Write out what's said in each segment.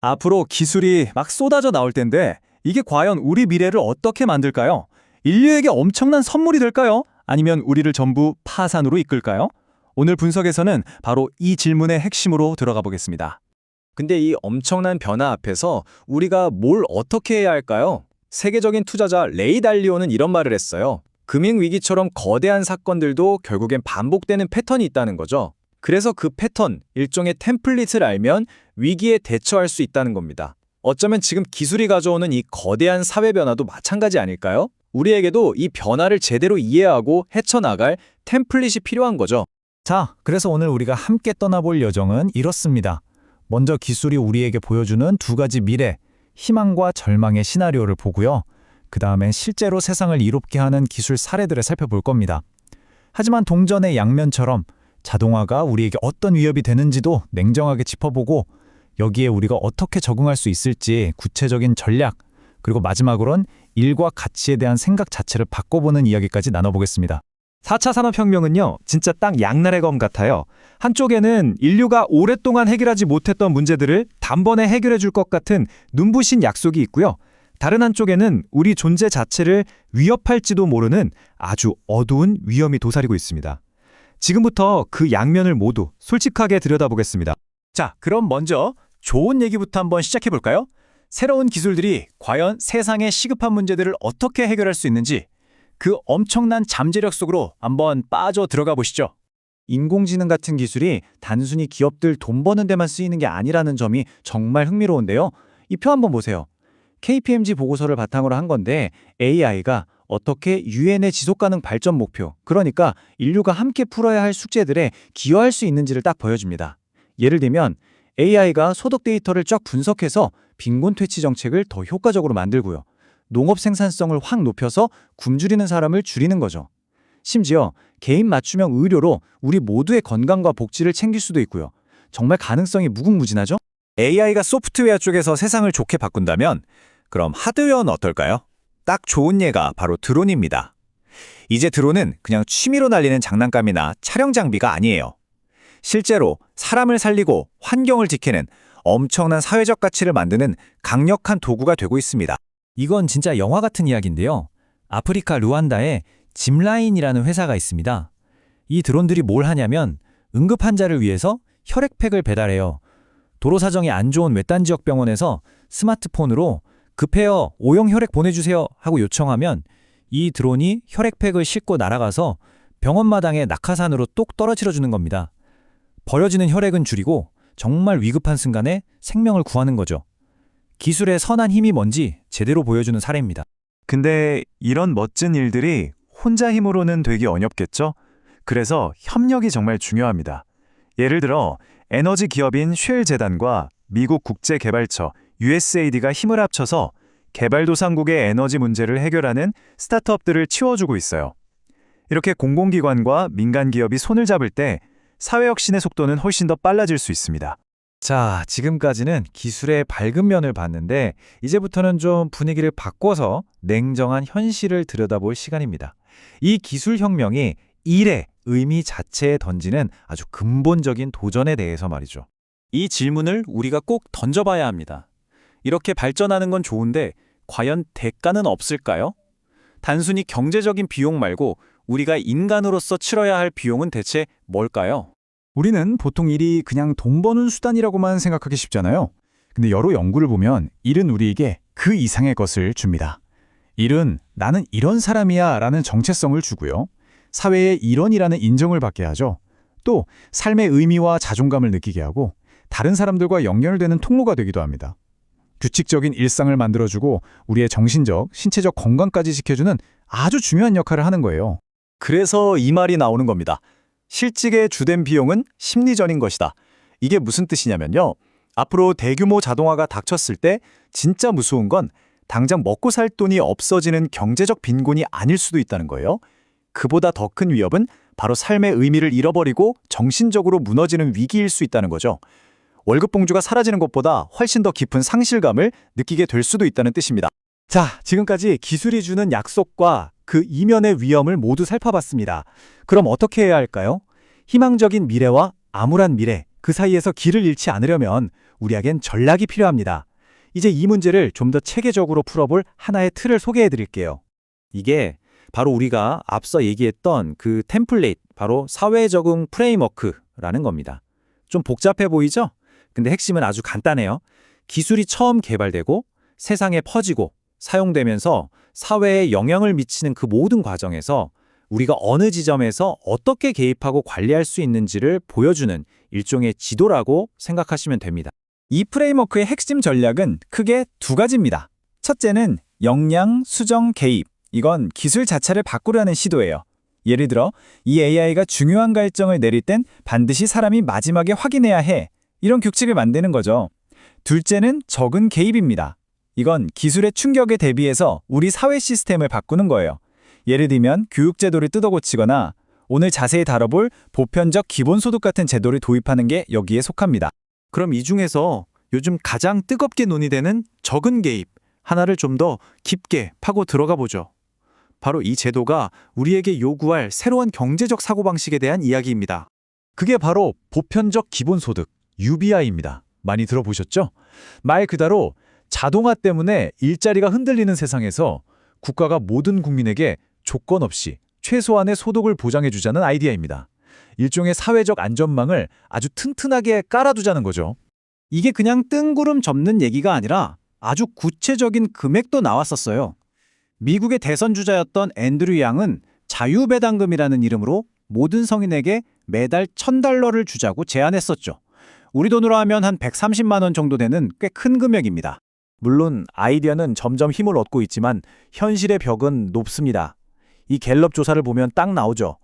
앞으로 기술이 막 쏟아져 나올 텐데 이게 과연 우리 미래를 어떻게 만들까요? 인류에게 엄청난 선물이 될까요? 아니면 우리를 전부 파산으로 이끌까요? 오늘 분석에서는 바로 이 질문의 핵심으로 들어가 보겠습니다. 근데 이 엄청난 변화 앞에서 우리가 뭘 어떻게 해야 할까요? 세계적인 투자자 레이 달리오는 이런 말을 했어요. 금융위기처럼 거대한 사건들도 결국엔 반복되는 패턴이 있다는 거죠. 그래서 그 패턴, 일종의 템플릿을 알면 위기에 대처할 수 있다는 겁니다. 어쩌면 지금 기술이 가져오는 이 거대한 사회 변화도 마찬가지 아닐까요? 우리에게도 이 변화를 제대로 이해하고 헤쳐나갈 템플릿이 필요한 거죠. 자, 그래서 오늘 우리가 함께 떠나볼 여정은 이렇습니다. 먼저 기술이 우리에게 보여주는 두 가지 미래, 희망과 절망의 시나리오를 보고요. 그 다음엔 실제로 세상을 이롭게 하는 기술 사례들을 살펴볼 겁니다. 하지만 동전의 양면처럼 자동화가 우리에게 어떤 위협이 되는지도 냉정하게 짚어보고 여기에 우리가 어떻게 적응할 수 있을지 구체적인 전략, 그리고 마지막으론 일과 가치에 대한 생각 자체를 바꿔보는 이야기까지 나눠보겠습니다. 4차 산업혁명은요, 진짜 딱 양날의 검 같아요. 한쪽에는 인류가 오랫동안 해결하지 못했던 문제들을 단번에 해결해 줄 것 같은 눈부신 약속이 있고요. 다른 한쪽에는 우리 존재 자체를 위협할지도 모르는 아주 어두운 위험이 도사리고 있습니다. 지금부터 그 양면을 모두 솔직하게 들여다보겠습니다. 자, 그럼 먼저 좋은 얘기부터 한번 시작해볼까요? 새로운 기술들이 과연 세상의 시급한 문제들을 어떻게 해결할 수 있는지 그 엄청난 잠재력 속으로 한번 빠져 들어가 보시죠. 인공지능 같은 기술이 단순히 기업들 돈 버는 데만 쓰이는 게 아니라는 점이 정말 흥미로운데요. 이 표 한번 보세요. KPMG 보고서를 바탕으로 한 건데 AI가 어떻게 유엔의 지속가능 발전 목표, 그러니까 인류가 함께 풀어야 할 숙제들에 기여할 수 있는지를 딱 보여줍니다. 예를 들면 AI가 소득 데이터를 쫙 분석해서 빈곤 퇴치 정책을 더 효과적으로 만들고요. 농업 생산성을 확 높여서 굶주리는 사람을 줄이는 거죠. 심지어 개인 맞춤형 의료로 우리 모두의 건강과 복지를 챙길 수도 있고요. 정말 가능성이 무궁무진하죠? AI가 소프트웨어 쪽에서 세상을 좋게 바꾼다면 그럼 하드웨어는 어떨까요? 딱 좋은 예가 바로 드론입니다. 이제 드론은 그냥 취미로 날리는 장난감이나 촬영 장비가 아니에요. 실제로 사람을 살리고 환경을 지키는 엄청난 사회적 가치를 만드는 강력한 도구가 되고 있습니다. 이건 진짜 영화 같은 이야기인데요. 아프리카 루안다에 짚라인이라는 회사가 있습니다. 이 드론들이 뭘 하냐면 응급 환자를 위해서 혈액팩을 배달해요. 도로 사정이 안 좋은 외딴 지역 병원에서 스마트폰으로 급해요, O형 혈액 보내주세요 하고 요청하면 이 드론이 혈액팩을 싣고 날아가서 병원마당에 낙하산으로 똑 떨어뜨려주는 겁니다. 버려지는 혈액은 줄이고 정말 위급한 순간에 생명을 구하는 거죠. 기술의 선한 힘이 뭔지 제대로 보여주는 사례입니다. 근데 이런 멋진 일들이 혼자 힘으로는 되기 어렵겠죠? 그래서 협력이 정말 중요합니다. 예를 들어 에너지 기업인 쉘 재단과 미국 국제개발처 USAID가 힘을 합쳐서 개발도상국의 에너지 문제를 해결하는 스타트업들을 치워주고 있어요. 이렇게 공공기관과 민간 기업이 손을 잡을 때 사회혁신의 속도는 훨씬 더 빨라질 수 있습니다. 자, 지금까지는 기술의 밝은 면을 봤는데 이제부터는 좀 분위기를 바꿔서 냉정한 현실을 들여다볼 시간입니다. 이 기술혁명이 일의 의미 자체에 던지는 아주 근본적인 도전에 대해서 말이죠. 이 질문을 우리가 꼭 던져봐야 합니다. 이렇게 발전하는 건 좋은데 과연 대가는 없을까요? 단순히 경제적인 비용 말고 우리가 인간으로서 치러야 할 비용은 대체 뭘까요? 우리는 보통 일이 그냥 돈 버는 수단이라고만 생각하기 쉽잖아요. 근데 여러 연구를 보면 일은 우리에게 그 이상의 것을 줍니다. 일은 나는 이런 사람이야 라는 정체성을 주고요. 사회에 일원이라는 인정을 받게 하죠. 또 삶의 의미와 자존감을 느끼게 하고 다른 사람들과 연결되는 통로가 되기도 합니다. 규칙적인 일상을 만들어주고 우리의 정신적, 신체적 건강까지 지켜주는 아주 중요한 역할을 하는 거예요. 그래서 이 말이 나오는 겁니다. 실직의 주된 비용은 심리전인 것이다. 이게 무슨 뜻이냐면요. 앞으로 대규모 자동화가 닥쳤을 때 진짜 무서운 건 당장 먹고 살 돈이 없어지는 경제적 빈곤이 아닐 수도 있다는 거예요. 그보다 더 큰 위협은 바로 삶의 의미를 잃어버리고 정신적으로 무너지는 위기일 수 있다는 거죠. 월급 봉주가 사라지는 것보다 훨씬 더 깊은 상실감을 느끼게 될 수도 있다는 뜻입니다. 자, 지금까지 기술이 주는 약속과 그 이면의 위험을 모두 살펴봤습니다. 그럼 어떻게 해야 할까요? 희망적인 미래와 암울한 미래, 그 사이에서 길을 잃지 않으려면 우리에겐 전략이 필요합니다. 이제 이 문제를 좀 더 체계적으로 풀어볼 하나의 틀을 소개해 드릴게요. 이게 바로 우리가 앞서 얘기했던 그 템플레이트, 바로 사회 적응 프레임워크라는 겁니다. 좀 복잡해 보이죠? 근데 핵심은 아주 간단해요. 기술이 처음 개발되고 세상에 퍼지고 사용되면서 사회에 영향을 미치는 그 모든 과정에서 우리가 어느 지점에서 어떻게 개입하고 관리할 수 있는지를 보여주는 일종의 지도라고 생각하시면 됩니다. 이 프레임워크의 핵심 전략은 크게 두 가지입니다. 첫째는 역량, 수정, 개입. 이건 기술 자체를 바꾸려는 시도예요. 예를 들어 이 AI가 중요한 결정을 내릴 땐 반드시 사람이 마지막에 확인해야 해. 이런 규칙을 만드는 거죠. 둘째는 적은 개입입니다. 이건 기술의 충격에 대비해서 우리 사회 시스템을 바꾸는 거예요. 예를 들면 교육제도를 뜯어고치거나 오늘 자세히 다뤄볼 보편적 기본소득 같은 제도를 도입하는 게 여기에 속합니다. 그럼 이 중에서 요즘 가장 뜨겁게 논의되는 적은 개입 하나를 좀 더 깊게 파고 들어가 보죠. 바로 이 제도가 우리에게 요구할 새로운 경제적 사고방식에 대한 이야기입니다. 그게 바로 보편적 기본소득, UBI입니다. 많이 들어보셨죠? 말 그대로 자동화 때문에 일자리가 흔들리는 세상에서 국가가 모든 국민에게 조건 없이 최소한의 소득을 보장해주자는 아이디어입니다. 일종의 사회적 안전망을 아주 튼튼하게 깔아두자는 거죠. 이게 그냥 뜬구름 접는 얘기가 아니라 아주 구체적인 금액도 나왔었어요. 미국의 대선 주자였던 앤드류 양은 자유배당금이라는 이름으로 모든 성인에게 매달 $1,000를 주자고 제안했었죠. 우리 돈으로 하면 한 130만 원 정도 되는 꽤 큰 금액입니다. 물론 아이디어는 점점 힘을 얻고 있지만 현실의 벽은 높습니다. 이 갤럽 조사를 보면 딱 나오죠.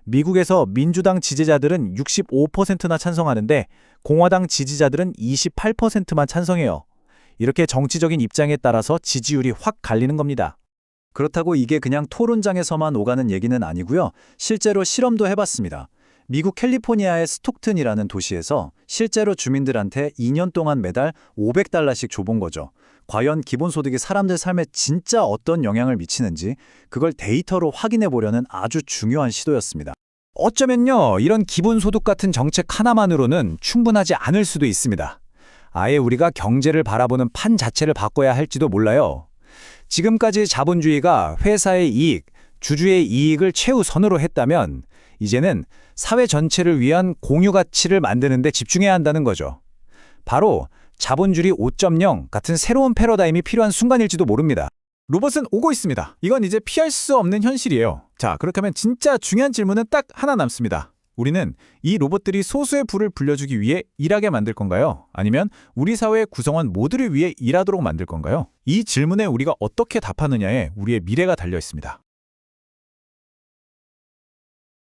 미국에서 민주당 지지자들은 65%나 찬성하는데 공화당 지지자들은 28%만 찬성해요. 이렇게 정치적인 입장에 따라서 지지율이 확 갈리는 겁니다. 그렇다고 이게 그냥 토론장에서만 오가는 얘기는 아니고요. 실제로 실험도 해봤습니다. 미국 캘리포니아의 스톡튼이라는 도시에서 실제로 주민들한테 2년 동안 매달 $500씩 줘본 거죠. 과연 기본소득이 사람들 삶에 진짜 어떤 영향을 미치는지 그걸 데이터로 확인해 보려는 아주 중요한 시도였습니다. 어쩌면요, 이런 기본소득 같은 정책 하나만으로는 충분하지 않을 수도 있습니다. 아예 우리가 경제를 바라보는 판 자체를 바꿔야 할지도 몰라요. 지금까지 자본주의가 회사의 이익, 주주의 이익을 최우선으로 했다면 이제는 사회 전체를 위한 공유 가치를 만드는 데 집중해야 한다는 거죠. 바로 자본주의 5.0 같은 새로운 패러다임이 필요한 순간일지도 모릅니다. 로봇은 오고 있습니다. 이건 이제 피할 수 없는 현실이에요. 자, 그렇다면 진짜 중요한 질문은 딱 하나 남습니다. 우리는 이 로봇들이 소수의 부를 불려주기 위해 일하게 만들 건가요? 아니면 우리 사회의 구성원 모두를 위해 일하도록 만들 건가요? 이 질문에 우리가 어떻게 답하느냐에 우리의 미래가 달려 있습니다.